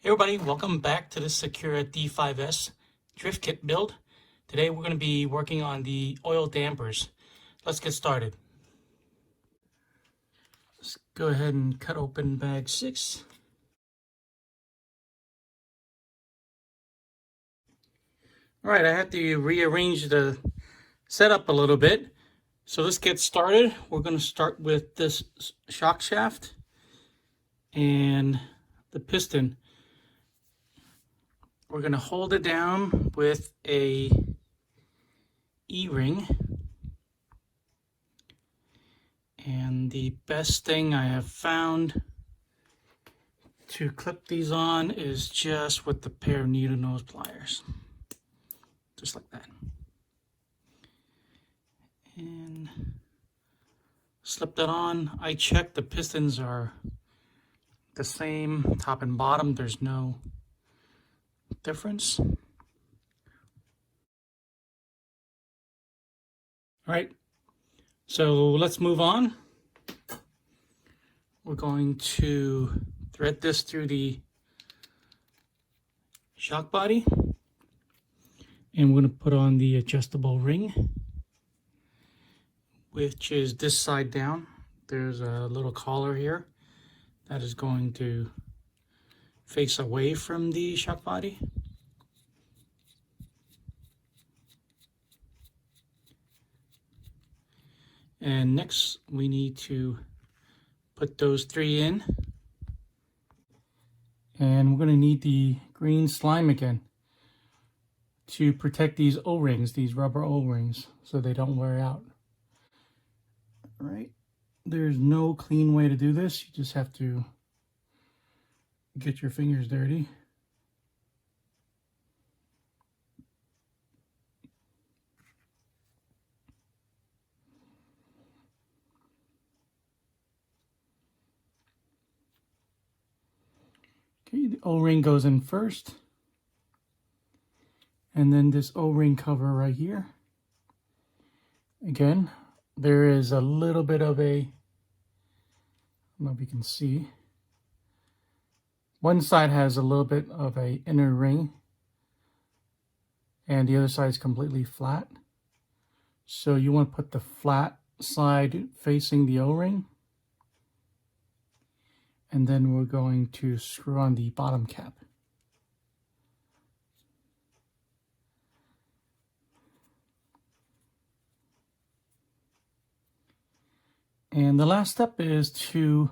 Hey everybody, welcome back to the Sakura D5S Drift Kit build. Today we're going to be working on the oil dampers. Let's get started. Let's go ahead and cut open bag 6. Alright, I had to rearrange the setup a little bit. So let's get started. We're going to start with this shock shaft and the piston. We're going to hold it down with a E-ring. And the best thing I have found to clip these on is just with the pair of needle nose pliers. Just like that. And slip that on. I checked the pistons are the same top and bottom. There's no difference. All right, so let's move on. We're going to thread this through the shock body. And we're going to put on the adjustable ring, which is this side down. There's a little collar here that is going to face away from the shock body. And next we need to put those 3 in. And we're going to need the green slime again to protect these O-rings, these rubber O-rings, so they don't wear out. All right, there's no clean way to do this. You just have to get your fingers dirty. Okay, the O-ring goes in first. And then this O-ring cover right here. Again, there is a little bit of a, I don't know if you can see. One side has a little bit of a inner ring. And the other side is completely flat. So you want to put the flat side facing the O-ring. And then we're going to screw on the bottom cap. And the last step is to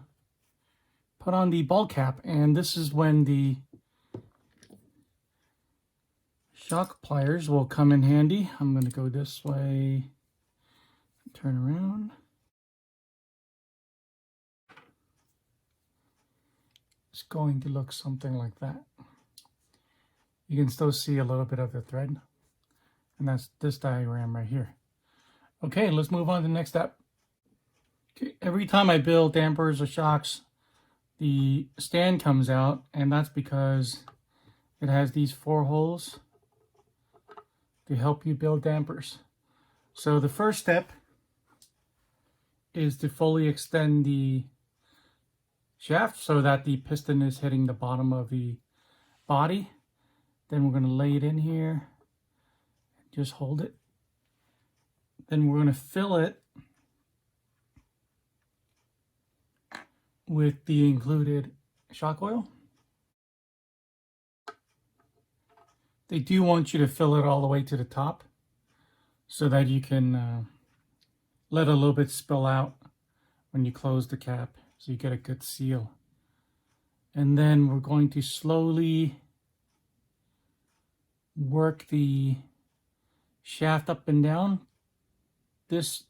put on the ball cap. And this is when the shock pliers will come in handy. I'm going to go this way, turn around. It's going to look something like that. You can still see a little bit of the thread. And that's this diagram right here. Okay, let's move on to the next step. Okay, every time I build dampers or shocks, the stand comes out, and that's because it has these 4 holes to help you build dampers. So the first step is to fully extend the shaft so that the piston is hitting the bottom of the body. Then we're going to lay it in here, just hold it. Then we're going to fill it with the included shock oil. They do want you to fill it all the way to the top so that you can let a little bit spill out when you close the cap, so you get a good seal. And then we're going to slowly work the shaft up and down. This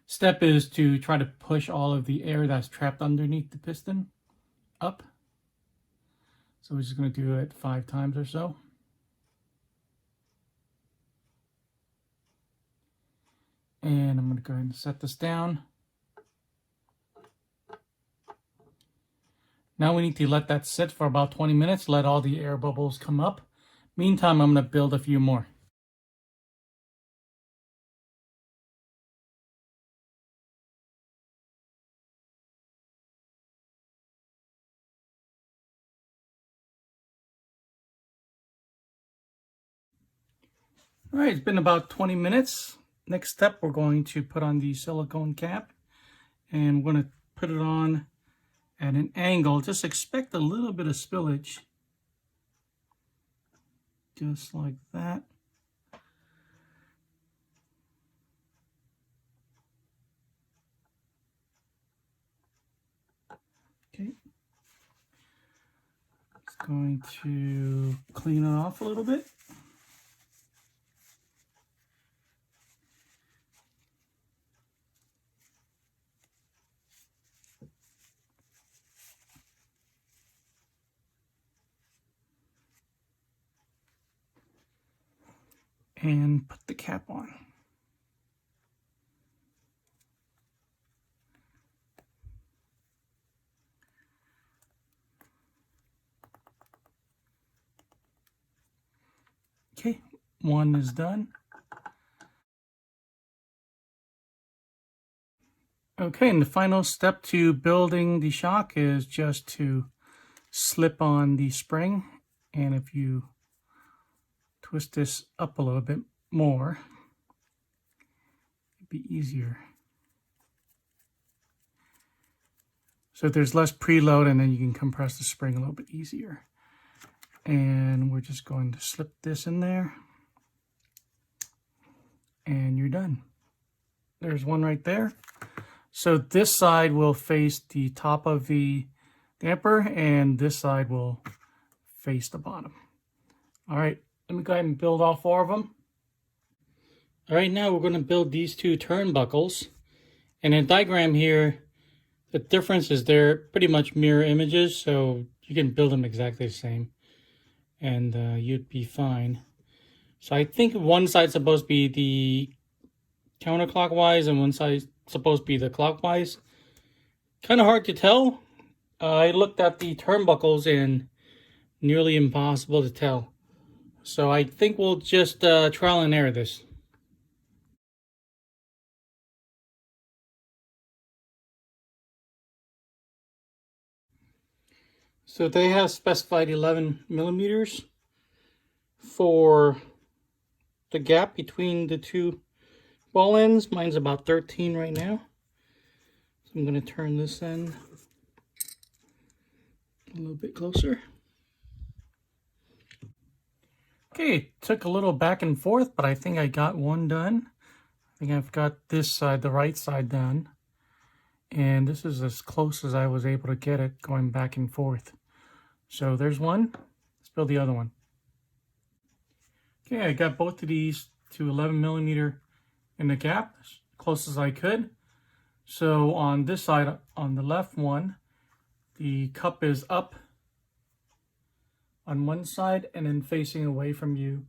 step is to try to push all of the air that's trapped underneath the piston up. So we're just going to do it 5 times or so. And I'm going to go ahead and set this down. Now we need to let that sit for about 20 minutes, let all the air bubbles come up. Meantime, I'm going to build a few more. All right, it's been about 20 minutes. Next step, we're going to put on the silicone cap, and we're going to put it on at an angle. Just expect a little bit of spillage. Just like that. Okay. It's going to clean it off a little bit. And put the cap on. Okay, one is done. Okay, and the final step to building the shock is just to slip on the spring. And if you twist this up a little bit more, it'd be easier. So there's less preload, and then you can compress the spring a little bit easier. And we're just going to slip this in there. And you're done. There's one right there. So this side will face the top of the damper, and this side will face the bottom. All right, let me go ahead and build all four of them. All right, now we're going to build these two turnbuckles. And in the diagram here, the difference is they're pretty much mirror images, so you can build them exactly the same, and you'd be fine. So I think one side's supposed to be the counterclockwise, and one side's supposed to be the clockwise. Kind of hard to tell. I looked at the turnbuckles and nearly impossible to tell. So I think we'll just trial and error this. So they have specified 11 millimeters for the gap between the two ball ends. Mine's about 13 right now. So I'm going to turn this end a little bit closer. Okay, it took a little back and forth, but I think I got one done. I think I've got this side, the right side, done. And this is as close as I was able to get it, going back and forth. So there's one. Let's build the other one. Okay, I got both of these to 11 millimeter in the gap, as close as I could. So on this side, on the left one, the cup is up on one side and then facing away from you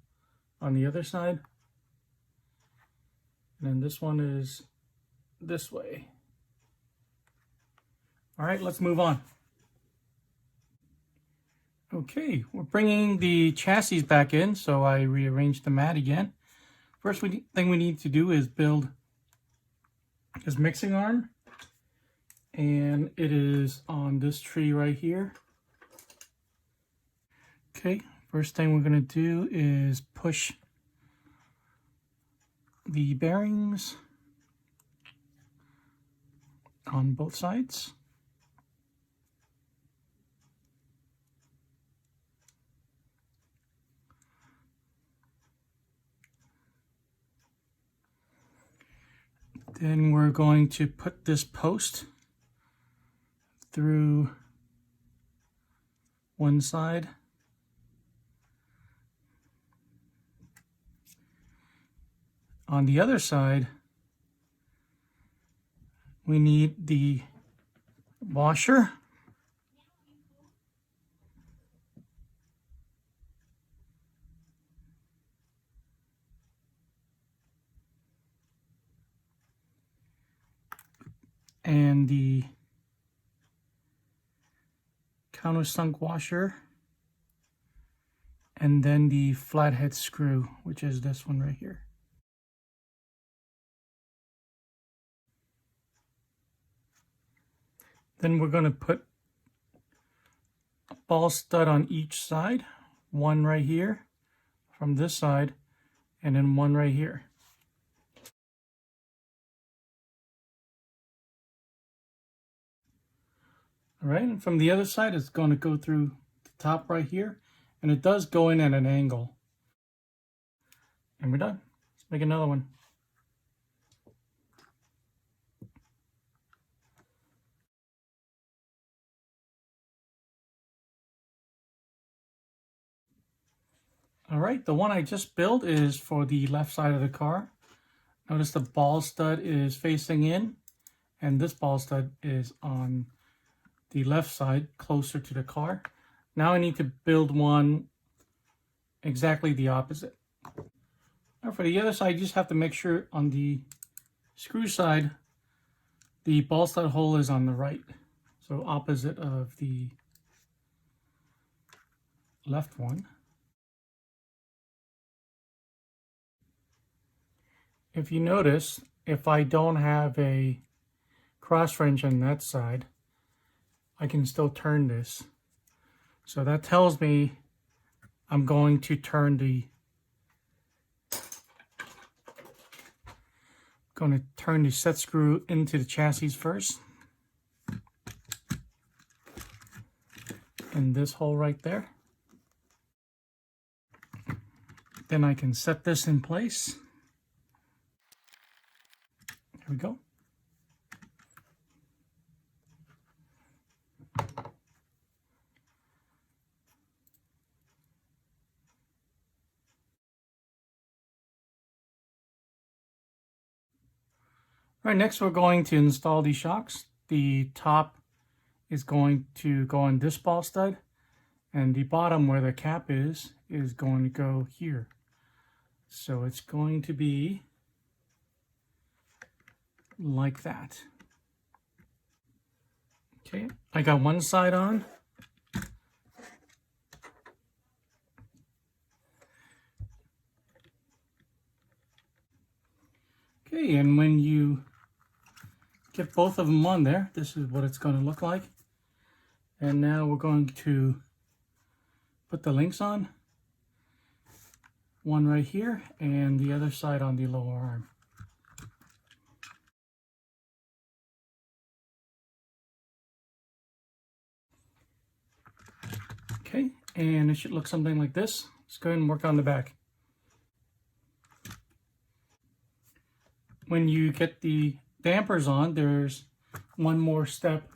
on the other side. And then this one is this way. All right, let's move on. Okay, we're bringing the chassis back in, so I rearranged the mat again. First thing we need to do is build this mixing arm, and it is on this tree right here. Okay, first thing we're going to do is push the bearings on both sides. Then we're going to put this post through one side. On the other side, we need the washer. And the countersunk washer, and then the flathead screw, which is this one right here. Then we're going to put a ball stud on each side, one right here from this side, and then one right here. All right, and from the other side, it's going to go through the top right here, and it does go in at an angle. And we're done. Let's make another one. All right, the one I just built is for the left side of the car. Notice the ball stud is facing in, and this ball stud is on the left side, closer to the car. Now I need to build one exactly the opposite. Now for the other side, you just have to make sure on the screw side, the ball stud hole is on the right. So opposite of the left one. If you notice, if I don't have a cross wrench on that side, I can still turn this. So that tells me I'm going to turn the set screw into the chassis first. In this hole right there. Then I can set this in place. There we go. All right, next we're going to install the shocks. The top is going to go on this ball stud, and the bottom where the cap is going to go here. So it's going to be like that. Okay, I got one side on. Okay, and when you get both of them on there, this is what it's going to look like. And now we're going to put the links on. One right here and the other side on the lower arm. Okay, and it should look something like this. Let's go ahead and work on the back. When you get the dampers on, there's one more step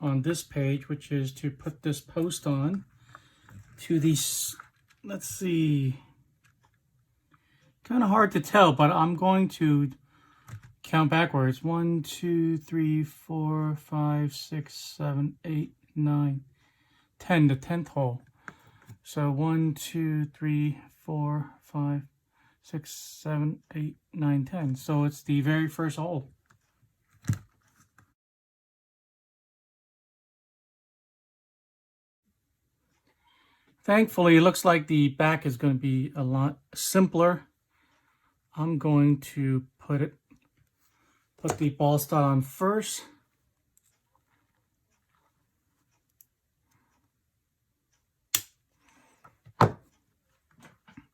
on this page, which is to put this post on to these, let's see, kind of hard to tell, but I'm going to count backwards. 1, 2, 3, 4, 5, 6, 7, 8, 9, 10, the 10th hole. So 1, 2, 3, 4, 5, 6, 7, 8, 9, 10. So it's the very first hole. Thankfully, it looks like the back is going to be a lot simpler. I'm going to put the ball stud on first.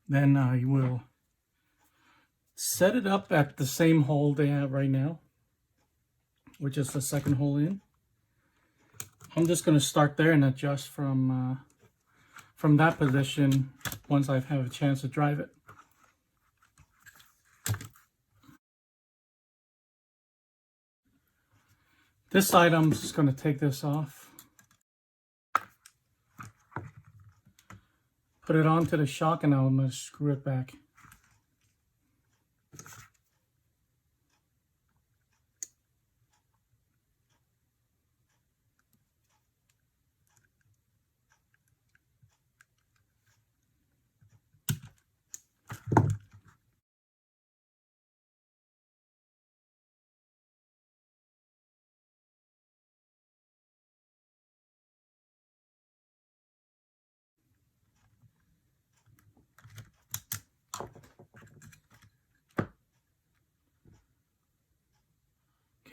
Then I will set it up at the same hole they have right now, which is the second hole in. I'm just going to start there and adjust from that position once I have a chance to drive it. This side, I'm just going to take this off. Put it onto the shock, and now I'm going to screw it back.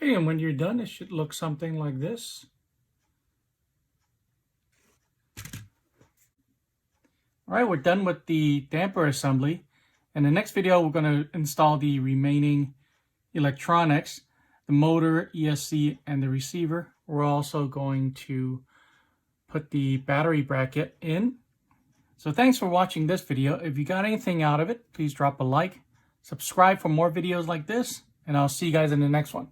Okay, and when you're done, it should look something like this. All right, we're done with the damper assembly. In the next video, we're going to install the remaining electronics, the motor, ESC, and the receiver. We're also going to put the battery bracket in. So thanks for watching this video. If you got anything out of it, please drop a like, subscribe for more videos like this, and I'll see you guys in the next one.